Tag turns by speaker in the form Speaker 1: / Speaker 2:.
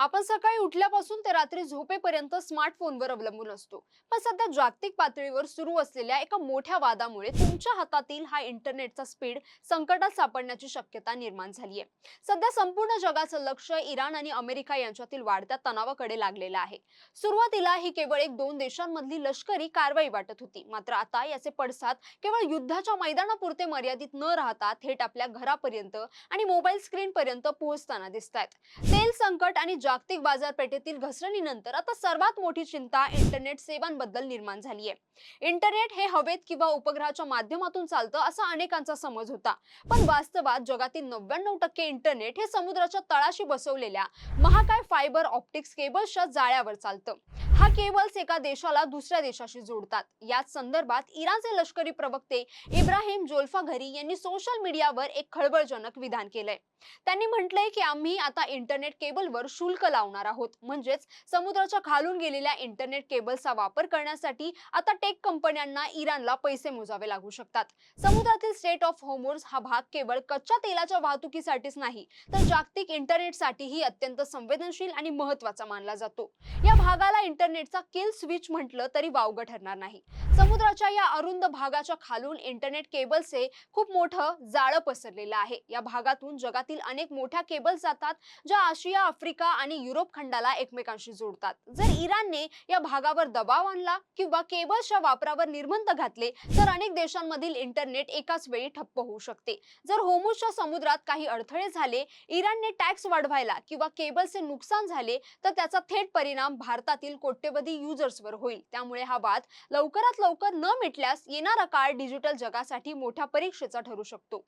Speaker 1: आपण सकाळी उठल्यापासून ते रात्री झोपेपर्यंत स्मार्टफोनवर अवलंबून असतो. पण सध्या जागतिक पातळीवर सुरू असलेल्या एका मोठ्या वादामुळे तुमच्या हातातील हा इंटरनेटचा स्पीड संकटात सापडण्याची शक्यता निर्माण झाली आहे. सध्या संपूर्ण जगाचं लक्ष इराण आणि अमेरिका यांच्यातील वाढत्या तणावाकडे लागलेलं आहे. सुरुवातीला ही केवळ एक दोन देशांमधली लष्करी कारवाई वाटत होती, मात्र आता याचे पडसाद केवळ युद्धाच्या मैदानापुरते मर्यादित न राहता थेट आपल्या घरापर्यंत आणि मोबाईल स्क्रीन पर्यंत पोहोचताना दिसत आहेत. तेल संकट आणि जागतिक बाजारपेठेतील घसरणीनंतर आता सर्वात मोठी चिंता इंटरनेट सेवांबद्दल निर्माण झाली आहे. इंटरनेट हे हवेत किंवा उपग्रहाच्या माध्यमातून चालतं असा अनेकांचा समज होता, पण वास्तवात जगातील 99% इंटरनेट हे समुद्राच्या तळाशी बसवलेल्या महाकाय फायबर ऑप्टिक्स केबल्सच्या जाळ्यावर चालतं. हा केबल्स एका देशाला दुसऱ्या देशाशी जोडतात. याच संदर्भात इराणचे लष्करी प्रवक्ते इब्राहिम जोल्फाघरी यांनी सोशल मीडियावर एक खळबळजनक विधान केलंय. त्यांनी म्हटलंय की आम्ही आता इंटरनेट केबलवर शुल्क लावणार आहोत, म्हणजेच समुद्राच्या खालून गेलेल्या इंटरनेट केबलचा वापर करण्यासाठी आता टेक कंपन्यांना इराणला पैसे मोजावे लागू शकतात. समुद्रातील स्ट्रेट ऑफ होर्मुझ हा भाग केवळ कच्च्या तेलाच्या वाहतुकीसाठीच नाही, तर जागतिक इंटरनेटसाठीही अत्यंत संवेदनशील आणि महत्त्वाचा मानला जातो. या भागाला इंटरनेटचा किल स्विच म्हटलं तरी वावगं ठरणार नाही. समुद्राच्या या अरुंद भागाच्या खालून इंटरनेट केबलचे खूप मोठं जाळं पसरलेलं आहे. या भागातून जगातील अनेक मोठ्या केबल्स जातात, ज्या आशिया, आफ्रिका आणि युरोप खंडाला एकमेकांशी जोडतात. जर इराणने या भागावर दबाव आणला किंवा केबल्सच्या वापरावर निर्बंध घातले तर अनेक देशांमधील इंटरनेट एकाच वेळी ठप्प होऊ शकते. जर होर्मुझच्या समुद्रात काही अडथळे झाले, इराणने टॅक्स वाढवायला किंवा केबलचे नुकसान झाले तर त्याचा थेट परिणाम भारतातील कोट्यवधी युजर्सवर होईल. त्यामुळे हा वाद लवकरात लवकर न मिटल्यास येणारा काळ डिजिटल जगासाठी मोठ्या परीक्षेचा ठरू शकतो.